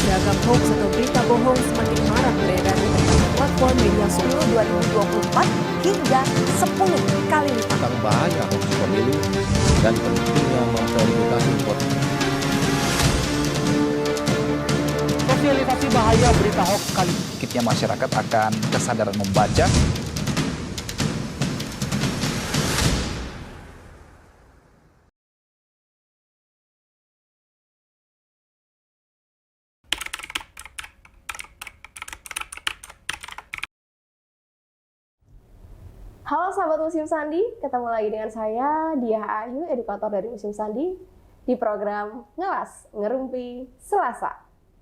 Beragam hoax atau berita bohong semakin marak beredar di berbagai platform media sosial. 2024 hingga 10 kali lipat. Tentang bahaya hoax pemilu dan pentingnya memverifikasi informasi. Sosialisasi bahaya berita hoax kali sedikitnya masyarakat akan kesadaran membaca. Halo sahabat Museum Sandi, ketemu lagi dengan saya Diah Ayu, edukator dari Museum Sandi di program Ngelas Ngerumpi Selasa.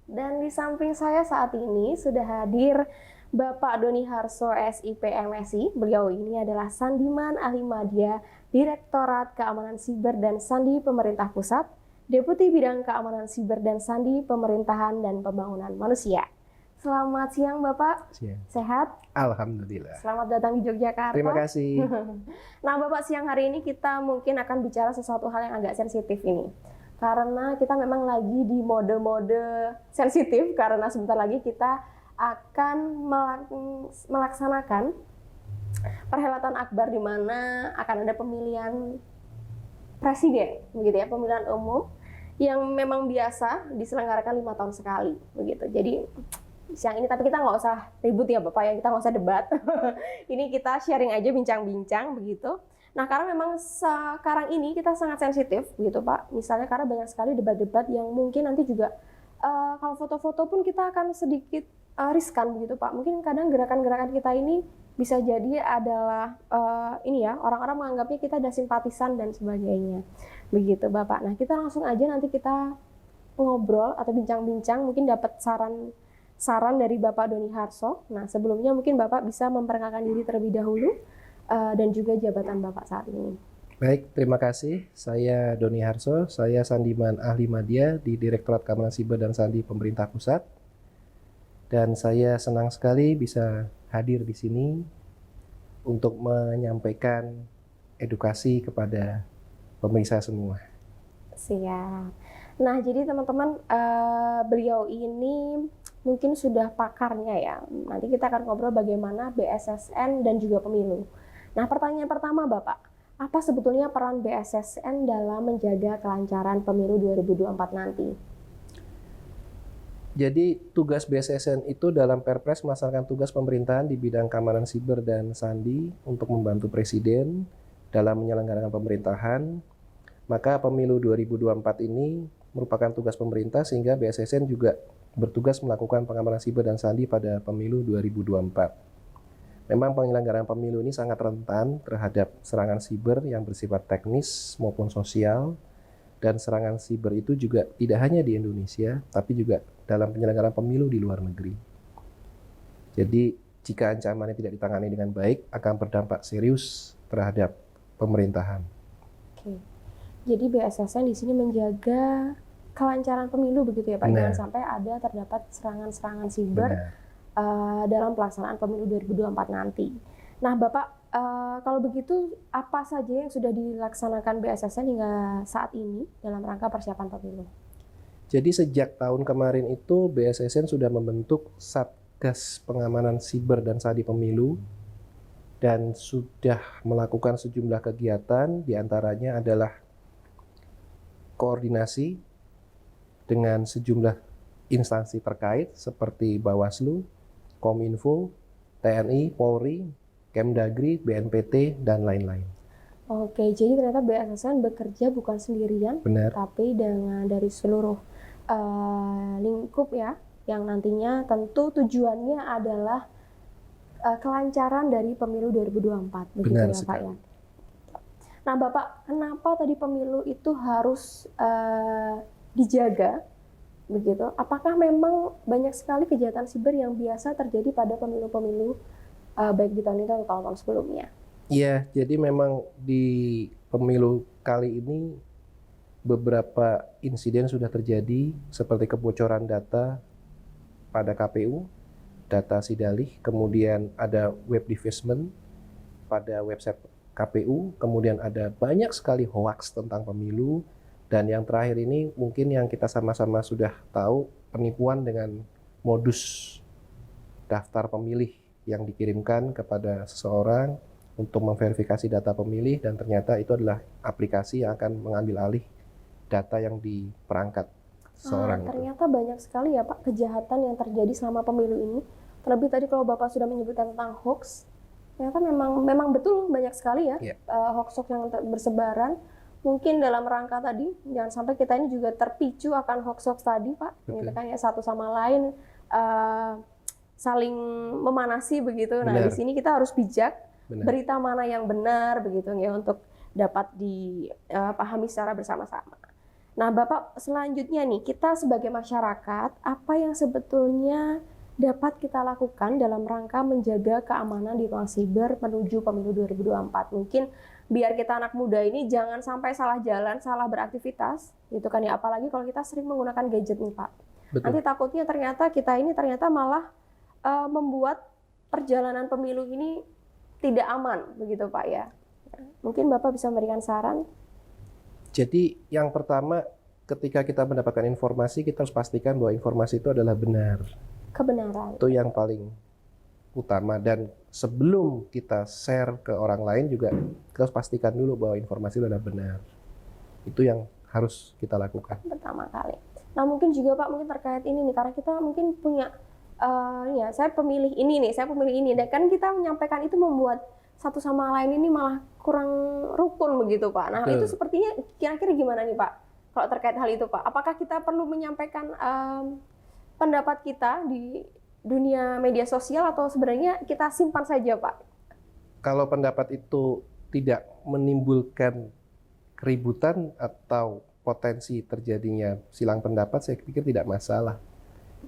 Dan di samping saya saat ini sudah hadir Bapak Doni Harso SIP MSI. Beliau ini adalah Sandiman Ahli Madya, Direktorat Keamanan Siber dan Sandi Pemerintah Pusat, Deputi Bidang Keamanan Siber dan Sandi Pemerintahan dan Pembangunan Manusia. Selamat siang Bapak, Siang. Sehat? Alhamdulillah. Selamat datang di Yogyakarta. Terima kasih. Nah Bapak, siang hari ini kita mungkin akan bicara sesuatu hal yang agak sensitif ini. Karena kita memang lagi di mode-mode sensitif, karena sebentar lagi kita akan melaksanakan perhelatan akbar di mana akan ada pemilihan presiden, begitu ya, pemilihan umum yang memang biasa diselenggarakan 5 tahun sekali, begitu. Jadi siang ini, tapi kita nggak usah ribut ya Bapak ya, kita nggak usah debat. Ini kita sharing aja, bincang-bincang begitu. Nah karena memang sekarang ini kita sangat sensitif begitu Pak. Misalnya karena banyak sekali debat-debat yang mungkin nanti juga kalau foto-foto pun kita akan sedikit riskan begitu Pak. Mungkin kadang gerakan-gerakan kita ini bisa jadi adalah ini ya, orang-orang menganggapnya kita ada simpatisan dan sebagainya. Begitu Bapak. Nah kita langsung aja nanti kita ngobrol atau bincang-bincang, mungkin dapat saran dari Bapak Doni Harso. Nah, sebelumnya mungkin Bapak bisa memperkenalkan diri terlebih dahulu dan juga jabatan Bapak saat ini. Baik, terima kasih. Saya Doni Harso, saya Sandiman Ahli Madya di Direktorat Keamanan Siber dan Sandi Pemerintah Pusat. Dan saya senang sekali bisa hadir di sini untuk menyampaikan edukasi kepada pemirsa semua. Siap. Nah, jadi teman-teman, beliau ini mungkin sudah pakarnya ya. Nanti kita akan ngobrol bagaimana BSSN dan juga pemilu. Nah, pertanyaan pertama Bapak, apa sebetulnya peran BSSN dalam menjaga kelancaran pemilu 2024 nanti? Jadi tugas BSSN itu dalam Perpres melaksanakan tugas pemerintahan di bidang keamanan siber dan sandi untuk membantu Presiden dalam menyelenggarakan pemerintahan. Maka pemilu 2024 ini merupakan tugas pemerintah, sehingga BSSN juga bertugas melakukan pengamanan siber dan sandi pada pemilu 2024. Memang penyelenggaraan pemilu ini sangat rentan terhadap serangan siber yang bersifat teknis maupun sosial, dan serangan siber itu juga tidak hanya di Indonesia, tapi juga dalam penyelenggaraan pemilu di luar negeri. Jadi jika ancamannya tidak ditangani dengan baik, akan berdampak serius terhadap pemerintahan. Oke. Jadi BSSN di sini menjaga kelancaran pemilu begitu ya Pak, jangan sampai ada terdapat serangan-serangan siber dalam pelaksanaan pemilu 2024 nanti. Nah Bapak, kalau begitu apa saja yang sudah dilaksanakan BSSN hingga saat ini dalam rangka persiapan pemilu? Jadi sejak tahun kemarin itu BSSN sudah membentuk Satgas Pengamanan Siber dan Sandi Pemilu dan sudah melakukan sejumlah kegiatan, diantaranya adalah koordinasi dengan sejumlah instansi terkait seperti Bawaslu, Kominfo, TNI, Polri, Kemdagri, BNPT, dan lain-lain. Oke, jadi ternyata BSSN bekerja bukan sendirian, Benar. tapi dengan dari seluruh lingkup ya, yang nantinya tentu tujuannya adalah kelancaran dari pemilu 2024, begitu Benar ya sekali. Pak ya. Nah Bapak, kenapa tadi pemilu itu harus dijaga begitu? Apakah memang banyak sekali kejahatan siber yang biasa terjadi pada pemilu-pemilu baik di tahun ini atau tahun-tahun sebelumnya? Iya, jadi memang di pemilu kali ini beberapa insiden sudah terjadi seperti kebocoran data pada KPU, data sidalih, kemudian ada web defacement pada website KPU, kemudian ada banyak sekali hoaks tentang pemilu. Dan yang terakhir ini mungkin yang kita sama-sama sudah tahu, penipuan dengan modus daftar pemilih yang dikirimkan kepada seseorang untuk memverifikasi data pemilih, dan ternyata itu adalah aplikasi yang akan mengambil alih data yang di perangkat seseorang. Ternyata banyak sekali ya Pak kejahatan yang terjadi selama pemilu ini. Terlebih tadi kalau Bapak sudah menyebutkan tentang hoax, ternyata memang betul banyak sekali ya hoax-hoax yang bersebaran. Mungkin dalam rangka tadi jangan sampai kita ini juga terpicu akan hoax-hoax tadi Pak, gitu kan ya, satu sama lain saling memanasi begitu. Nah, di sini kita harus bijak, berita mana yang benar begitu ya untuk dapat dipahami secara bersama-sama. Nah, Bapak, selanjutnya nih, kita sebagai masyarakat, apa yang sebetulnya dapat kita lakukan dalam rangka menjaga keamanan di ruang siber menuju pemilu 2024? Mungkin biar kita anak muda ini jangan sampai salah jalan, salah beraktivitas, gitu kan ya. Apalagi kalau kita sering menggunakan gadget nih, Pak. Betul. Nanti takutnya kita ini malah membuat perjalanan pemilu ini tidak aman, begitu Pak ya. Mungkin Bapak bisa memberikan saran. Jadi yang pertama, ketika kita mendapatkan informasi, kita harus pastikan bahwa informasi itu adalah benar. Kebenaran. Itu yang paling utama. Dan sebelum kita share ke orang lain juga, kita harus pastikan dulu bahwa informasi itu adalah benar. Itu yang harus kita lakukan. Pertama kali. Nah mungkin juga Pak, mungkin terkait ini nih, karena kita mungkin punya, saya pemilih ini, dan kan kita menyampaikan itu membuat satu sama lain ini malah kurang rukun begitu Pak. Nah itu sepertinya kira-kira gimana nih Pak kalau terkait hal itu Pak? Apakah kita perlu menyampaikan pendapat kita di dunia media sosial atau sebenarnya kita simpan saja Pak? Kalau pendapat itu tidak menimbulkan keributan atau potensi terjadinya silang pendapat, saya pikir tidak masalah.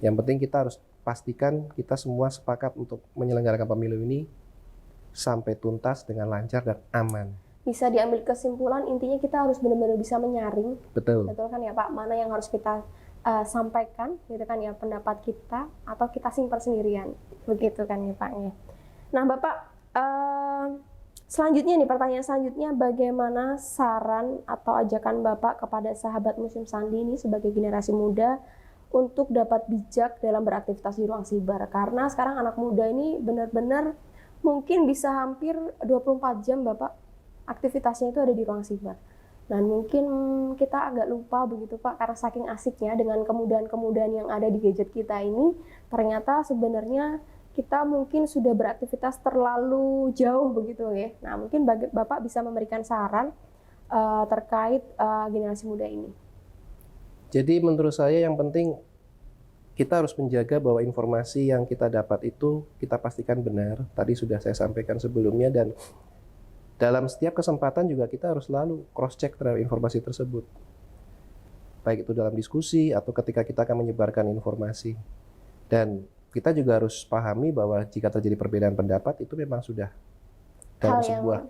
Yang penting kita harus pastikan kita semua sepakat untuk menyelenggarakan pemilu ini sampai tuntas dengan lancar dan aman. Bisa diambil kesimpulan, intinya kita harus benar-benar bisa menyaring. Betul kan ya Pak, mana yang harus kita sampaikan, gitu kan ya, pendapat kita, atau kita simpan sendirian, begitu kan ya Pak ya. Nah Bapak, selanjutnya nih, pertanyaan selanjutnya, bagaimana saran atau ajakan Bapak kepada sahabat Museum Sandi ini sebagai generasi muda untuk dapat bijak dalam beraktivitas di ruang siber? Karena sekarang anak muda ini benar-benar mungkin bisa hampir 24 jam Bapak aktivitasnya itu ada di ruang siber. Dan mungkin kita agak lupa begitu Pak, karena saking asiknya dengan kemudahan-kemudahan yang ada di gadget kita ini, ternyata sebenarnya kita mungkin sudah beraktivitas terlalu jauh begitu ya. Nah mungkin Bapak bisa memberikan saran terkait generasi muda ini. Jadi menurut saya yang penting kita harus menjaga bahwa informasi yang kita dapat itu kita pastikan benar. Tadi sudah saya sampaikan sebelumnya, dan dalam setiap kesempatan juga kita harus selalu cross-check terhadap informasi tersebut. Baik itu dalam diskusi atau ketika kita akan menyebarkan informasi. Dan kita juga harus pahami bahwa jika terjadi perbedaan pendapat itu memang sudah dalam sebuah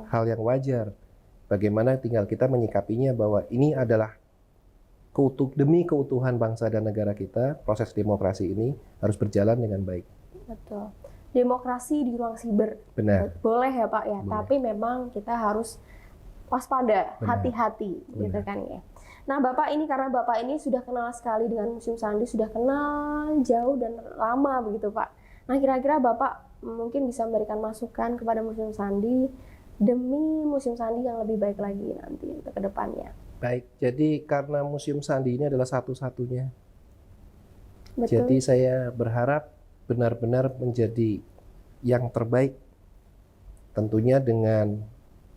hal yang wajar. Bagaimana tinggal kita menyikapinya bahwa ini adalah demi keutuhan bangsa dan negara kita, proses demokrasi ini harus berjalan dengan baik. Betul. Demokrasi di ruang siber. Benar. Boleh ya Pak ya, boleh. Tapi memang kita harus waspada, hati-hati, gitu kan ya. Nah Bapak ini, karena Bapak ini sudah kenal sekali dengan Museum Sandi, sudah kenal jauh dan lama begitu Pak. Nah kira-kira Bapak mungkin bisa memberikan masukan kepada Museum Sandi demi Museum Sandi yang lebih baik lagi nanti untuk ke depannya. Baik, jadi karena Museum Sandi ini adalah satu-satunya. Betul. Jadi saya berharap benar-benar menjadi yang terbaik. Tentunya dengan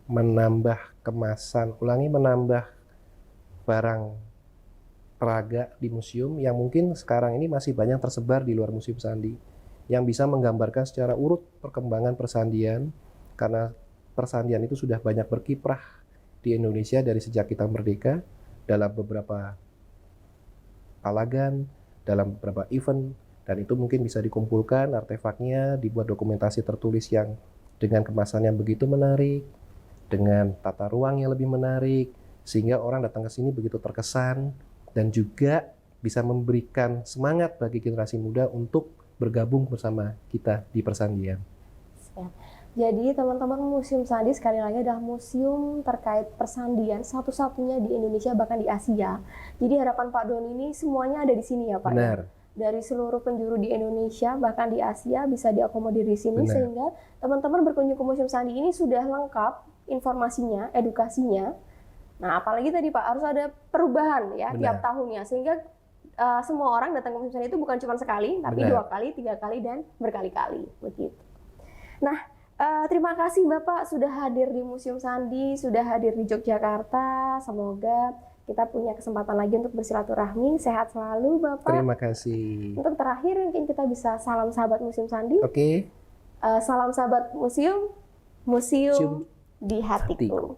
menambah kemasan, menambah barang peraga di museum yang mungkin sekarang ini masih banyak tersebar di luar Museum Sandi, yang bisa menggambarkan secara urut perkembangan persandian, karena persandian itu sudah banyak berkiprah di Indonesia dari sejak kita merdeka dalam beberapa palagan, dalam beberapa event, dan itu mungkin bisa dikumpulkan artefaknya, dibuat dokumentasi tertulis yang dengan kemasan yang begitu menarik, dengan tata ruang yang lebih menarik, sehingga orang datang ke sini begitu terkesan dan juga bisa memberikan semangat bagi generasi muda untuk bergabung bersama kita di persandian. Jadi teman-teman, Museum Sandi sekali lagi adalah museum terkait persandian satu-satunya di Indonesia, bahkan di Asia. Jadi harapan Pak Doni ini semuanya ada di sini ya Pak. Benar. Ya? Dari seluruh penjuru di Indonesia, bahkan di Asia bisa diakomodir di sini. Benar. Sehingga teman-teman berkunjung ke Museum Sandi ini sudah lengkap informasinya, edukasinya. Nah, apalagi tadi Pak, harus ada perubahan ya tiap tahunnya, sehingga semua orang datang ke Museum Sandi itu bukan cuma sekali, tapi 2 kali, 3 kali, dan berkali-kali begitu. Nah, terima kasih Bapak sudah hadir di Museum Sandi, sudah hadir di Yogyakarta. Semoga kita punya kesempatan lagi untuk bersilaturahmi. Sehat selalu Bapak. Terima kasih. Untuk terakhir mungkin kita bisa salam sahabat Museum Sandi. Oke. Salam sahabat museum, museum di hatiku.